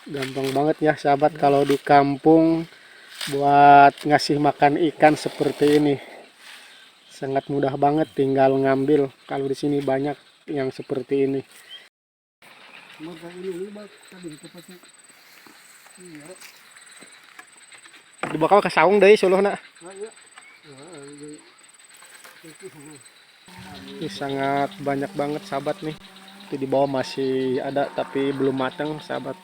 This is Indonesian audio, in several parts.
Gampang banget ya sahabat kalau di kampung buat ngasih makan ikan seperti ini. Sangat mudah banget, tinggal ngambil. Kalau di sini banyak yang seperti ini. Dibakal ke saung deh suluh nak. Ini sangat banyak banget sahabat nih. Itu di bawah masih ada tapi belum matang sahabat.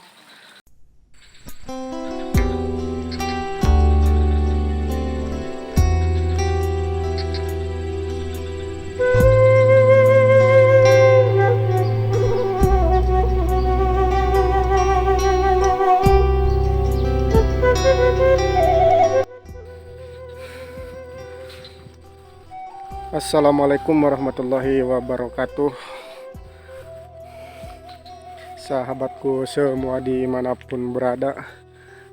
Assalamualaikum warahmatullahi wabarakatuh. Sahabatku semua dimanapun berada,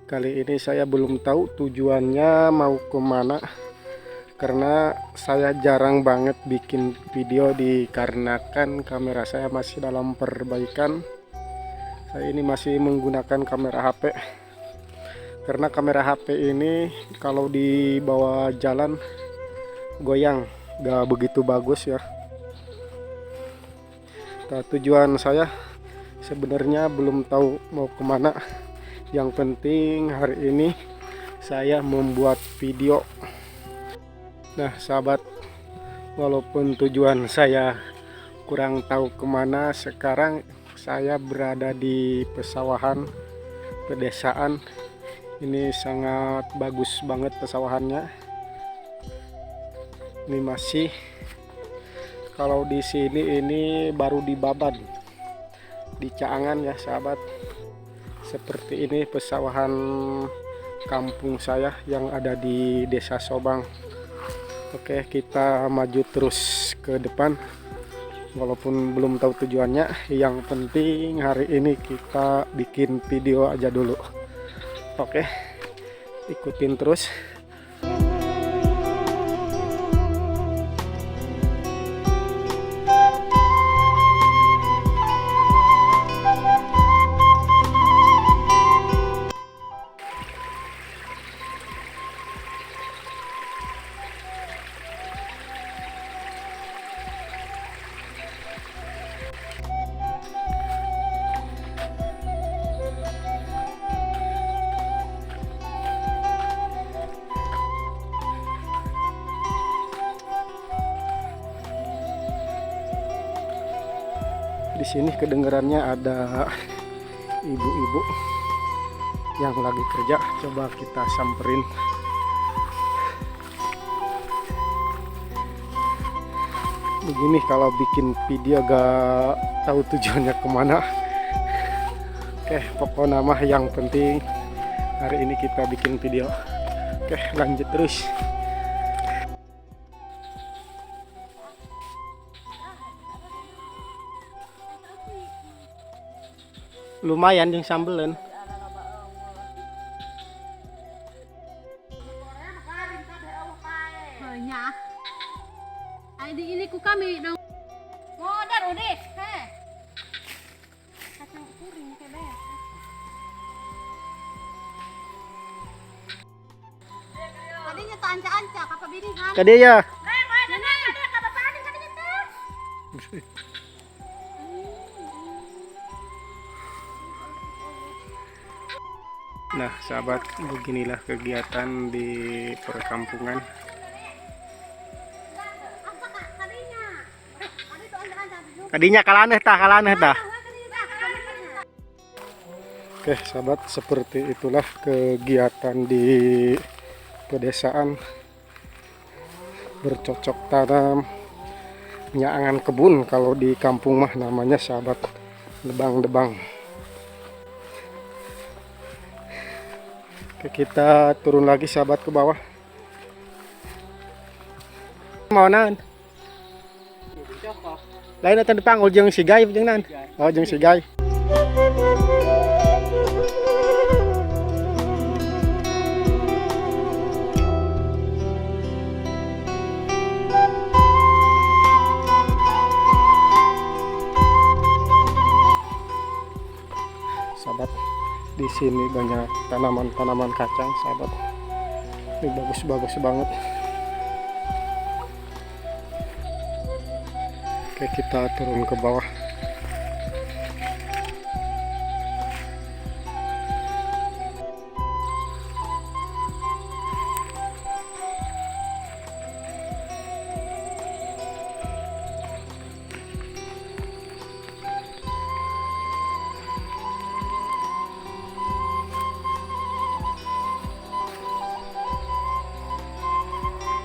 kali ini saya belum tahu tujuannya mau kemana, karena saya jarang banget bikin video dikarenakan kamera saya masih dalam perbaikan. Saya ini masih menggunakan kamera HP, karena kamera HP ini kalau dibawa jalan goyang, gak begitu bagus ya. Nah, tujuan saya sebenarnya belum tahu mau kemana. Yang penting hari ini saya membuat video. Nah sahabat, walaupun tujuan saya kurang tahu kemana, sekarang saya berada di pesawahan pedesaan. Ini sangat bagus banget pesawahannya. Ini masih, kalau di sini ini baru di Baban, di Caangan ya sahabat. Seperti ini pesawahan kampung saya yang ada di Desa Sobang. Oke, kita maju terus ke depan. Walaupun belum tahu tujuannya, yang penting hari ini kita bikin video aja dulu. Oke, ikutin terus. Di sini kedengarannya ada ibu-ibu yang lagi kerja. Coba kita samperin. Begini kalau bikin video gak tahu tujuannya kemana. Oke, pokoknya mah yang penting hari ini kita bikin video. Oke, lanjut terus. Lumayan yang sambelen. Banyak. Ini ku kami dong. Modar udah. Kacang kuring kayak banyak. Tadinya tak anca-anca apa bini kan? Kade ya. Nah sahabat, beginilah kegiatan di perkampungan. Kadinya kalaneh tah. Oke sahabat, seperti itulah kegiatan di pedesaan. Bercocok tanam, nyaangan kebun kalau di kampung mah namanya sahabat, debang-debang. Oke, kita turun lagi sahabat ke bawah. Mau nan? Lain akan dipanggul jeung sigay jeung nan. Oh, jeung sigay. sahabat, di sini banyak tanaman-tanaman kacang sahabat. Ini bagus-bagus banget. Oke, kita turun ke bawah.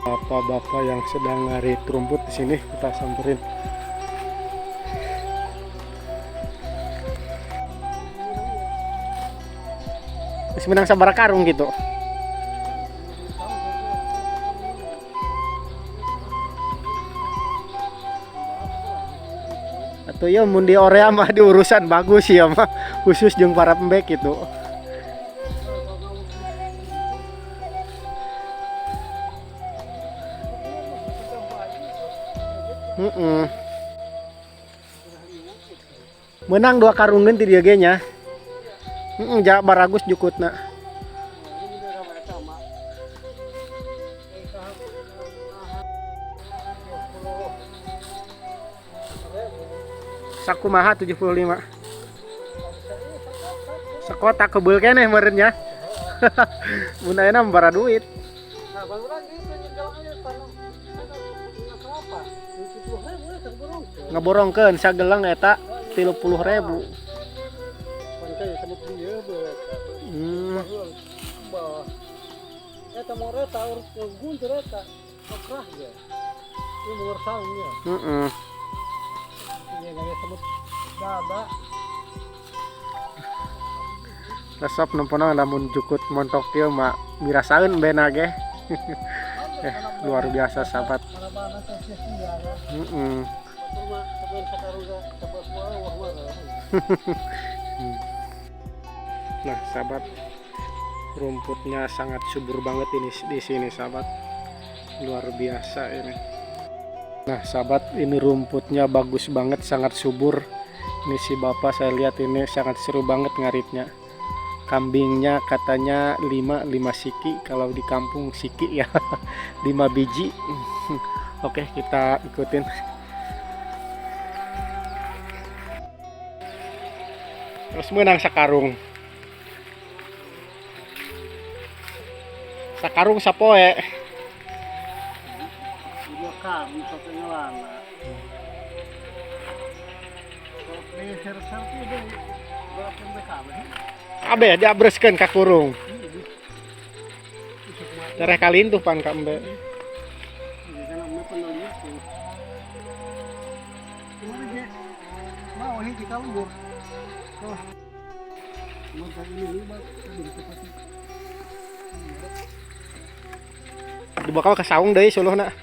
Bapak-bapak yang sedang ngarit rumput di sini kita samperin. Masih menang sabar karung gitu. Atau ya mun di Orea mah di urusan bagus ya mah, khusus jeung para pembek itu. Menang 2 karungan di dia nya. Ja baragus jukutna. Sakumaha 75. Sekota kebeul keneh meureun nya. Mun ayeuna bara duit. Ngaborongkeun sagelang eta 30.000. Eta moreta urus guntur eta okrah ya. Ini mur saungnya. Ini ngaya semut dada. Resep nempona lamun jukut montok ieu mah mirasaeun bena ge. Luar biasa sahabat. Nah sahabat, rumputnya sangat subur banget ini di sini sahabat, luar biasa ini. Nah sahabat, ini rumputnya bagus banget, sangat subur. Ini si bapak saya lihat ini sangat seru banget ngaritnya. Kambingnya katanya 5 siki, kalau di kampung siki ya 5 biji. Oke, kita ikutin. Terus menang sakarung. Sakarung sapoe. Dua kami satu ngelana. Oke, servis deh. Berapa kami? Abe diabreskeun ka kurung. Tereh kalin tuh pan kambe. Mau hiji kalur. Dibakal ka saung deui suluhna.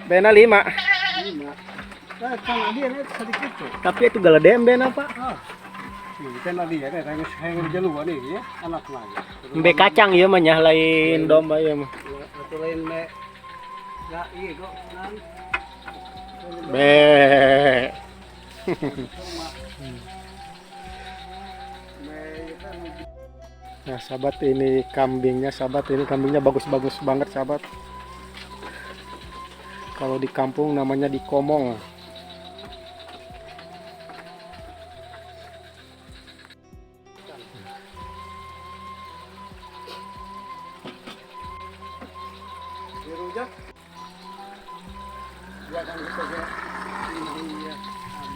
Bena 5. Nah, kan dia sedikit tuh. Tapi itu galedem bena Pak. Ini kan dia kan yang jaluan ini ya, anak lagi. Embe kacang ieu mah nya lain domba ieu mah. Atau lain me. Ya iya kok nan. Be. Nah, sahabat ini kambingnya, sahabat ini kambingnya bagus-bagus banget, sahabat. Kalau di kampung namanya dikomong.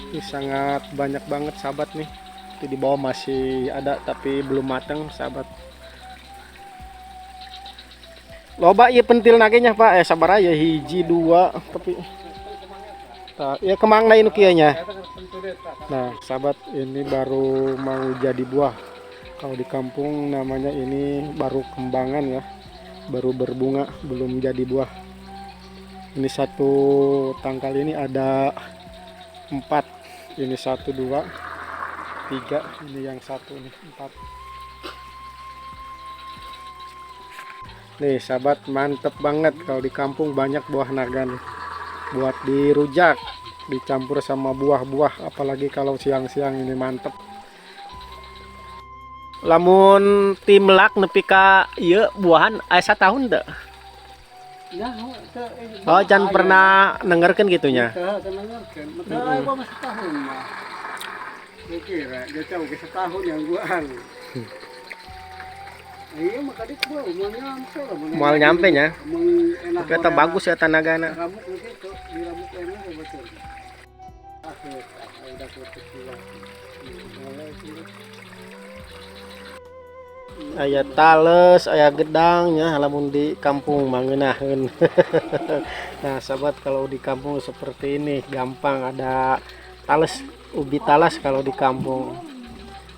Ini sangat banyak banget sahabat nih. Itu di bawah masih ada tapi belum matang, sahabat. Loba ieu pentil nagenya Pak, sabar aja hiji dua tapi ya kemang na inu kieu nya. Nah, sahabat, ini baru mau jadi buah. Kalau di kampung namanya ini baru kembangan ya. Baru berbunga, belum jadi buah. Ini satu tangkal ini ada 4. Ini 1 2 3, ini yang satu nih 4. Nih sahabat, mantep banget kalau di kampung banyak buah naga nih. Buat dirujak, dicampur sama buah-buah, apalagi kalau siang-siang ini mantep. Lamun timlak nepi ka ieu buahan aya satahun teu? Ya, Oh, jangan pernah dengerkeun gitunya. Masih setahun mah. Kira dia tahu ke setahun yang buahan. Iya, maka dia buah mau nyampe lah. Moal nyampe nya. Kita bagus ya tanagana. Rambut begitu, di rambut enak betul. Akhir, udah kecil. Aya tales, aya gedangnya, lamun di kampung mangenaheun. Nah, sahabat, kalau di kampung seperti ini gampang, ada tales, ubi talas kalau di kampung.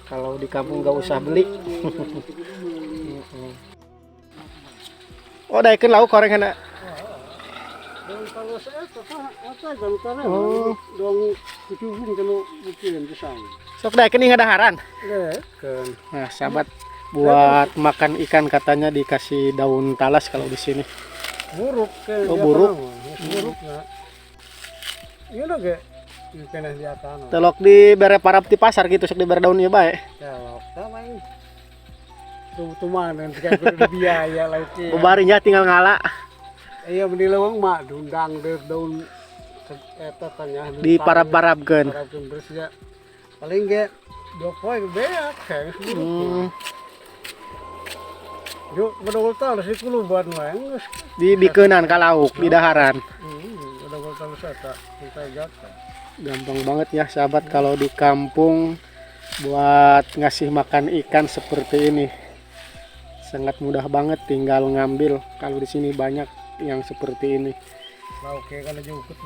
Kalau di kampung nggak usah beli. Oh, daekeun lauk korengan. Dan kalau saya apa gantarnya dong kucubung kena bikin pisang. Sok daekeun ing ngadaharan. Kan. Nah, sahabat, buat makan ikan katanya dikasih daun talas kalau di sini. Buruk kan. Oh, buruk. Buruk enggak. Iya lo ge. Ini kena di atas. Telok di bere parap di pasar gitu, sok di bere daun ieu bae. Telok sama ini. Tuman nanti kan kudu biaya lagi. Bebarinya tinggal ngala. Iya beli lewang mak dundang daun eta tanya Di parap-parapkeun. parapkeun terus ya. Paling ge 2 poe beak kayak Yuk, bedol talas itu lu buat main. Di bikeunan ka lauk di daharan. Bedol talas eta, sampai jatuh. Gampang banget ya sahabat kalau di kampung buat ngasih makan ikan seperti ini. Sangat mudah banget, tinggal ngambil. Kalau di sini banyak yang seperti ini. Lauk kayak kalau jukut.